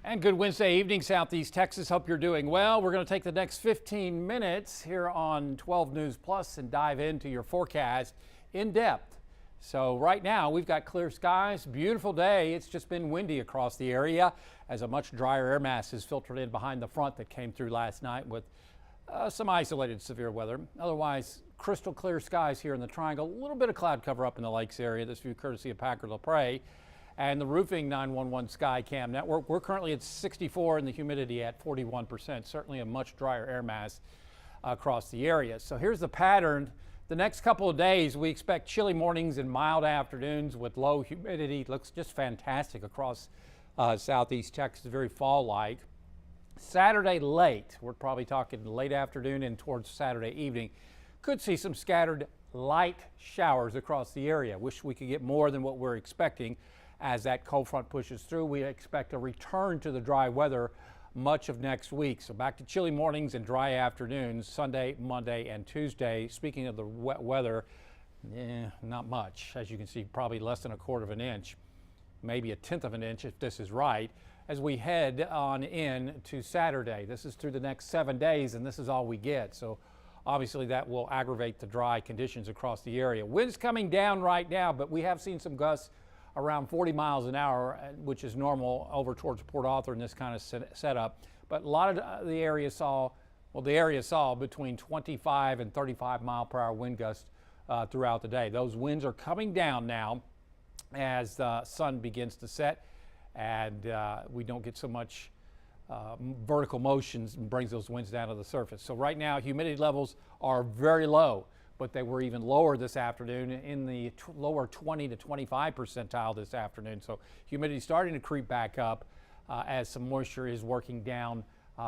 And good Wednesday evening, Southeast Texas. Hope you're doing well. We're going to take the next 15 minutes here on 12 News Plus and dive into your forecast in depth. So right now we've got clear skies, beautiful day. It's just been windy across the area as a much drier air mass is filtered in behind the front that came through last night with some isolated severe weather. Otherwise, crystal clear skies here in the Triangle. A little bit of cloud cover up in the lakes area. This view courtesy of Packard LaPrey and the Roofing 911 Sky Cam network. We're currently at 64 and the humidity at 41%. Certainly a much drier air mass across the area. So here's the pattern. The next couple of days, we expect chilly mornings and mild afternoons with low humidity. It looks just fantastic across Southeast Texas, very fall-like. Saturday late, we're probably talking late afternoon and towards Saturday evening, could see some scattered light showers across the area. Wish we could get more than what we're expecting. As that cold front pushes through, we expect a return to the dry weather much of next week. So back to chilly mornings and dry afternoons Sunday, Monday, and Tuesday. Speaking of the wet weather, not much. As you can see, probably less than 1/4 of an inch, maybe 1/10 of an inch if this is right, as we head on in to Saturday. This is through the next 7 days, and this is all we get. So obviously that will aggravate the dry conditions across the area. Winds coming down right now, but we have seen some gusts around 40 miles an hour, which is normal over towards Port Arthur in this kind of setup. But a lot of the area saw between 25 and 35 mile per hour wind gusts throughout the day. Those winds are coming down now as the sun begins to set, and we don't get so much vertical motions and brings those winds down to the surface. So right now humidity levels are very low, but they were even lower this afternoon in the lower 20 to 25 percentile this afternoon. So humidity starting to creep back up as some moisture is working down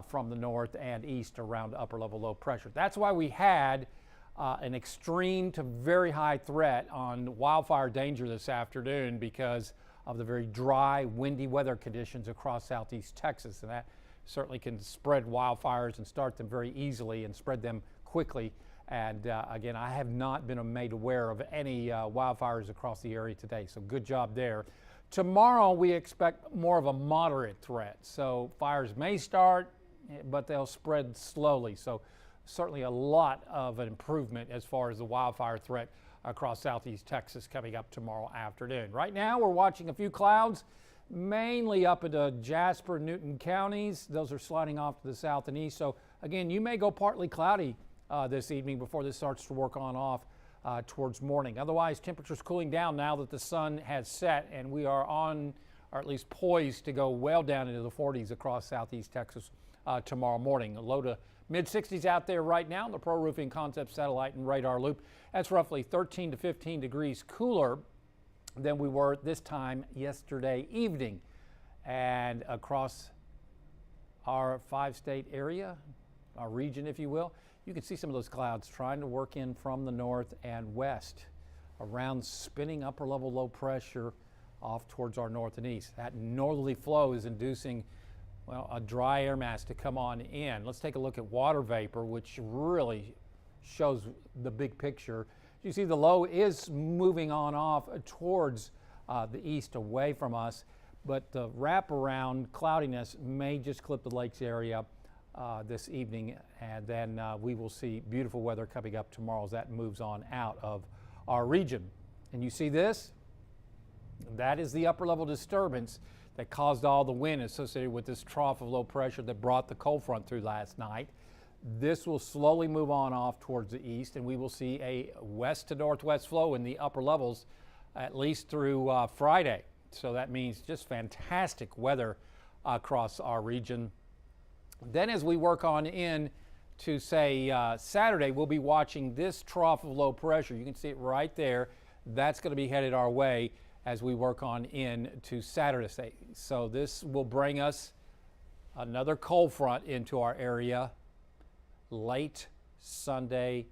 from the north and east around upper level low pressure. That's why we had an extreme to very high threat on wildfire danger this afternoon, because of the very dry, windy weather conditions across Southeast Texas. And that certainly can spread wildfires and start them very easily and spread them quickly. And again, I have not been made aware of any wildfires across the area today, so good job there. Tomorrow we expect more of a moderate threat, so fires may start, but they'll spread slowly. So certainly a lot of an improvement as far as the wildfire threat across Southeast Texas coming up tomorrow afternoon. Right now we're watching a few clouds, mainly up into Jasper, Newton counties. Those are sliding off to the south and east. So again, you may go partly cloudy this evening before this starts to work on off towards morning. Otherwise, temperatures cooling down now that the sun has set, and we are on, or at least poised to go well down into the 40s across Southeast Texas tomorrow morning. A low to mid 60s out there right now in the Pro Roofing Concept satellite and radar loop. That's roughly 13 to 15 degrees cooler than we were this time yesterday evening. And across our 5-state area, our region, if you will, you can see some of those clouds trying to work in from the north and west around spinning upper level low pressure off towards our north and east. That northerly flow is inducing, well, a dry air mass to come on in. Let's take a look at water vapor, which really shows the big picture. You see the low is moving on off towards the east away from us, but the wraparound cloudiness may just clip the lakes area this evening, and then we will see beautiful weather coming up tomorrow as that moves on out of our region. And you see this? That is the upper level disturbance that caused all the wind associated with this trough of low pressure that brought the cold front through last night. This will slowly move on off towards the east, and we will see a west to northwest flow in the upper levels at least through Friday. So that means just fantastic weather across our region. Then as we work on in to, say, Saturday, we'll be watching this trough of low pressure. You can see it right there. That's going to be headed our way as we work on in to Saturday. So this will bring us another cold front into our area late Saturday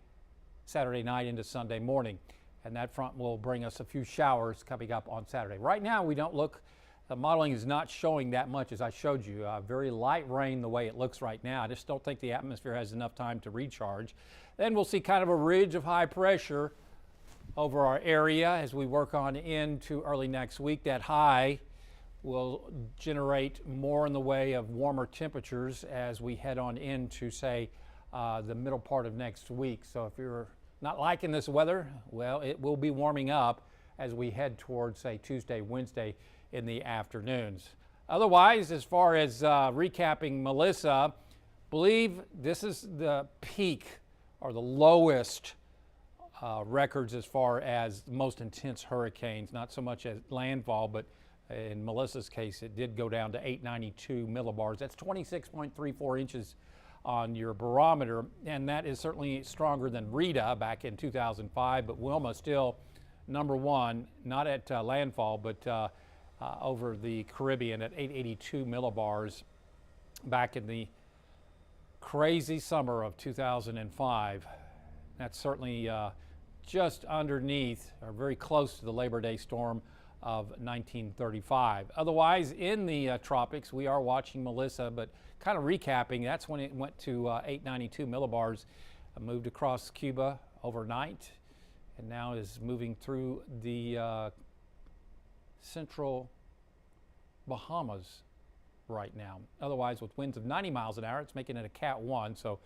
night into Sunday morning. And that front will bring us a few showers coming up on Saturday. Right now, we don't look, the modeling is not showing that much as I showed you. Very light rain the way it looks right now. I just don't think the atmosphere has enough time to recharge. Then we'll see kind of a ridge of high pressure over our area as we work on into early next week. That high will generate more in the way of warmer temperatures as we head on into, say, the middle part of next week. So if you're not liking this weather, well, it will be warming up as we head towards, say, Tuesday, Wednesday in the afternoons. Otherwise, as far as recapping Melissa, believe this is the peak or the lowest records as far as the most intense hurricanes, not so much as landfall, but in Melissa's case, it did go down to 892 millibars. That's 26.34 inches on your barometer, and that is certainly stronger than Rita back in 2005, but Wilma still number one, not at landfall, but over the Caribbean at 882 millibars back in the crazy summer of 2005. That's certainly just underneath or very close to the Labor Day storm of 1935. Otherwise, in the tropics, we are watching Melissa, but kind of recapping, that's when it went to 892 millibars, moved across Cuba overnight, and now is moving through the central Bahamas right now. Otherwise, with winds of 90 miles an hour, it's making it a Cat 1. So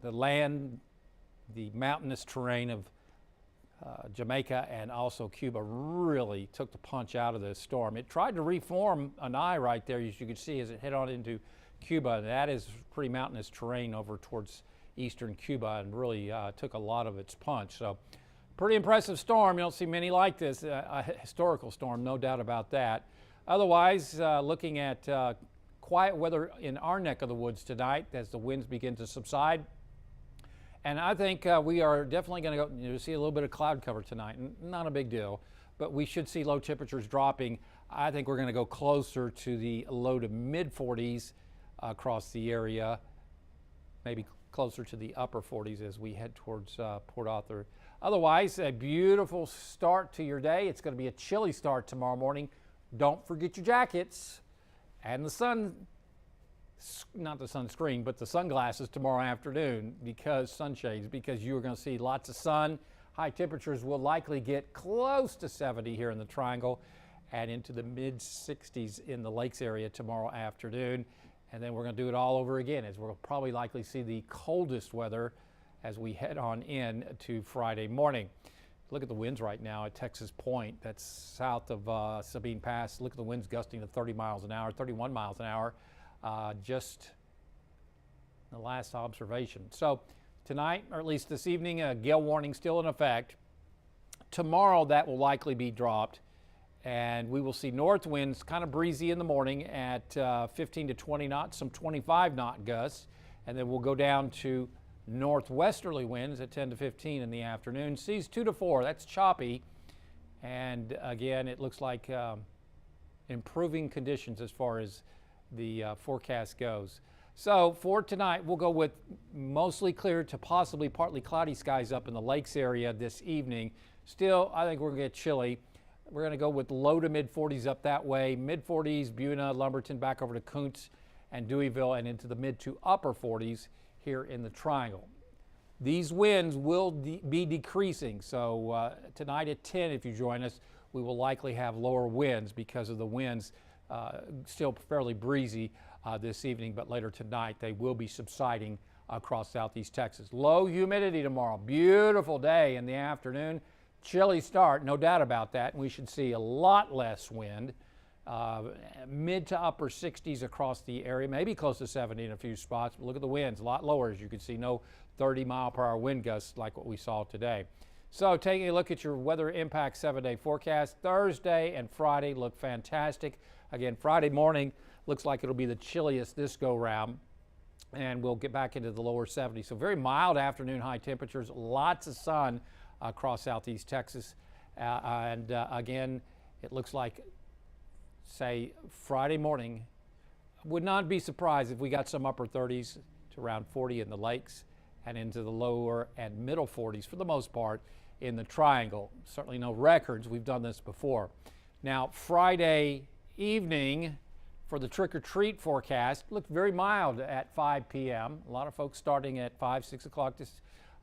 the land, the mountainous terrain of Jamaica and also Cuba really took the punch out of this storm. It tried to reform an eye right there, as you can see, as it hit on into Cuba. And that is pretty mountainous terrain over towards eastern Cuba, and really took a lot of its punch. So pretty impressive storm. You don't see many like this. A historical storm, no doubt about that. Otherwise, looking at quiet weather in our neck of the woods tonight as the winds begin to subside. And I think we are definitely going to go see a little bit of cloud cover tonight. Not a big deal, but we should see low temperatures dropping. I think we're going to go closer to the low to mid 40s across the area, maybe closer to the upper 40s as we head towards Port Arthur. Otherwise, a beautiful start to your day. It's going to be a chilly start tomorrow morning. Don't forget your jackets and the sun, not the sunscreen, but the sunglasses tomorrow afternoon, because sunshades, because you are going to see lots of sun. High temperatures will likely get close to 70 here in the Triangle and into the mid 60s in the Lakes area tomorrow afternoon. And then we're going to do it all over again, as we'll probably likely see the coldest weather as we head on in to Friday morning. Look at the winds right now at Texas Point. That's south of Sabine Pass. Look at the winds gusting to 30 miles an hour, 31 miles an hour, just the last observation. So tonight, or at least this evening, a gale warning still in effect. Tomorrow, that will likely be dropped, and we will see north winds kind of breezy in the morning at 15 to 20 knots, some 25 knot gusts, and then we'll go down to northwesterly winds at 10 to 15 in the afternoon. Seas 2 to 4, that's choppy, and again, it looks like improving conditions as far as the forecast goes. So for tonight, we'll go with mostly clear to possibly partly cloudy skies up in the Lakes area this evening. Still, I think we're going to get chilly. We're going to go with low to mid 40s up that way. Mid 40s, Buna, Lumberton, back over to Kuntz and Deweyville, and into the mid to upper 40s here in the Triangle. These winds will be decreasing. So tonight at 10, if you join us, we will likely have lower winds because of the winds still fairly breezy this evening, but later tonight they will be subsiding across southeast Texas. Low humidity tomorrow. Beautiful day in the afternoon. Chilly start, no doubt about that. We should see a lot less wind, mid to upper 60s across the area, maybe close to 70 in a few spots. But look at the winds, a lot lower, as you can see. No 30-mile-per-hour wind gusts like what we saw today. So taking a look at your weather impact 7-day forecast, Thursday and Friday look fantastic. Again, Friday morning looks like it'll be the chilliest this go-round, and we'll get back into the lower 70s. So very mild afternoon high temperatures, lots of sun across southeast Texas. Again, it looks like, say, Friday morning, would not be surprised if we got some upper 30s to around 40 in the Lakes and into the lower and middle 40s for the most part in the Triangle. Certainly no records. We've done this before. Now, Friday evening for the trick-or-treat forecast looked very mild at 5 p.m. A lot of folks starting at 5, 6 o'clock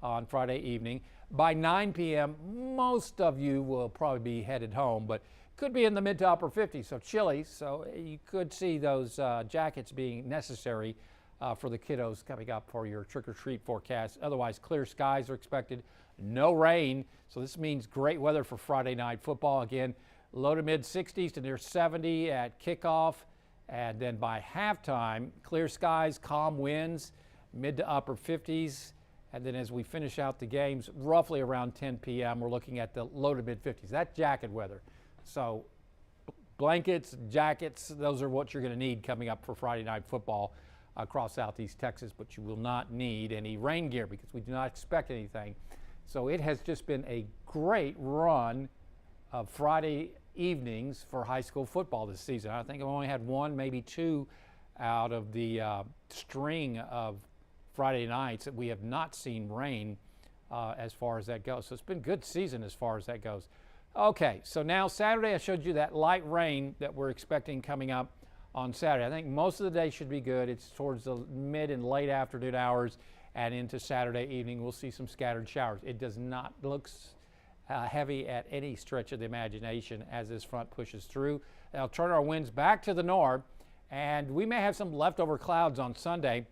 on Friday evening. By 9 p.m., most of you will probably be headed home, but Could be in the mid to upper 50s, so chilly. So you could see those jackets being necessary for the kiddos coming up for your trick-or-treat forecast. Otherwise, clear skies are expected. No rain, so this means great weather for Friday night football. Again, low to mid 60s to near 70 at kickoff, and then by halftime, clear skies, calm winds, mid to upper 50s, and then as we finish out the games, roughly around 10 p.m., we're looking at the low to mid 50s. That's jacket weather. So blankets, jackets, those are what you're going to need coming up for Friday night football across southeast Texas, but you will not need any rain gear because we do not expect anything. So it has just been a great run of Friday evenings for high school football this season. I think I've only had one, maybe two out of the string of Friday nights that we have not seen rain as far as that goes. So it's been a good season as far as that goes. Okay, so now Saturday I showed you that light rain that we're expecting coming up on Saturday. I think most of the day should be good. It's towards the mid and late afternoon hours and into Saturday evening. We'll see some scattered showers. It does not look heavy at any stretch of the imagination as this front pushes through. That'll turn our winds back to the north, and we may have some leftover clouds on Sunday,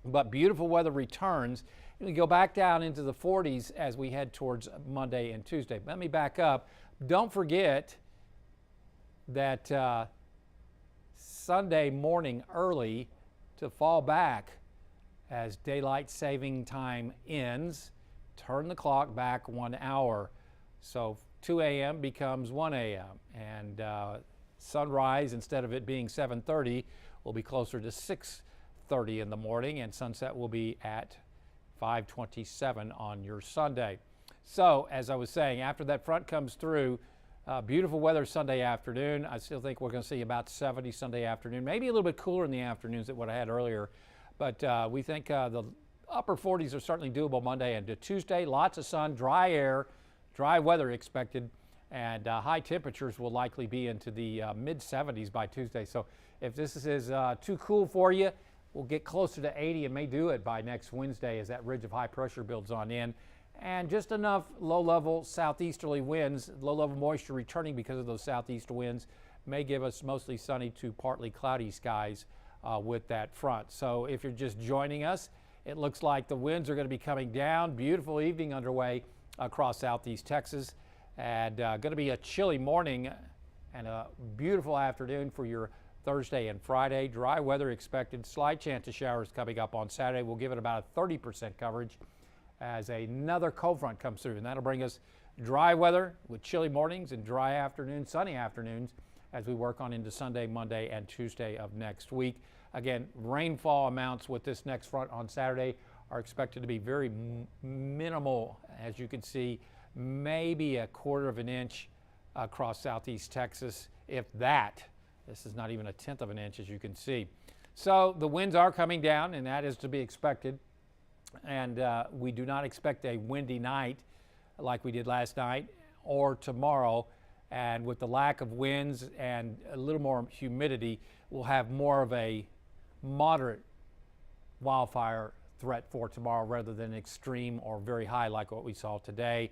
but beautiful weather returns. We go back down into the 40s as we head towards Monday and Tuesday. Let me back up. Don't forget that Sunday morning early to fall back as daylight saving time ends. Turn the clock back 1 hour. So 2 a.m. becomes 1 a.m. and sunrise, instead of it being 7:30, will be closer to 6:30 in the morning, and sunset will be at 5:27 on your Sunday. So as I was saying, after that front comes through, beautiful weather Sunday afternoon. I still think we're going to see about 70 Sunday afternoon, maybe a little bit cooler in the afternoons than what I had earlier, but we think the upper 40s are certainly doable Monday and to Tuesday. Lots of sun, dry air, dry weather expected, and high temperatures will likely be into the mid 70s by Tuesday. So if this is too cool for you, we'll get closer to 80 and may do it by next Wednesday as that ridge of high pressure builds on in. And just enough low-level southeasterly winds, low-level moisture returning because of those southeast winds, may give us mostly sunny to partly cloudy skies with that front. So if you're just joining us, it looks like the winds are going to be coming down. Beautiful evening underway across southeast Texas, and going to be a chilly morning and a beautiful afternoon for your Thursday and Friday. Dry weather expected. Slight chance of showers coming up on Saturday. We'll give it about a 30% coverage as another cold front comes through, and that'll bring us dry weather with chilly mornings and dry afternoons, sunny afternoons as we work on into Sunday, Monday, and Tuesday of next week. Again, rainfall amounts with this next front on Saturday are expected to be very minimal. As you can see, maybe a quarter of an inch across southeast Texas, if that. This is not even a tenth of an inch, as you can see. So the winds are coming down, and that is to be expected. And we do not expect a windy night like we did last night or tomorrow. And with the lack of winds and a little more humidity, we'll have more of a moderate wildfire threat for tomorrow rather than extreme or very high like what we saw today.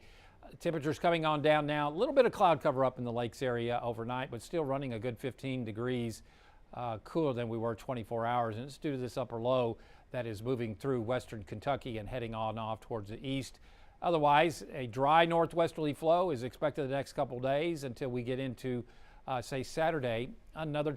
Temperatures coming on down now. A little bit of cloud cover up in the lakes area overnight, but still running a good 15 degrees cooler than we were 24 hours. And it's due to this upper low that is moving through western Kentucky and heading on off towards the east. Otherwise, a dry northwesterly flow is expected the next couple days until we get into, say, Saturday. Another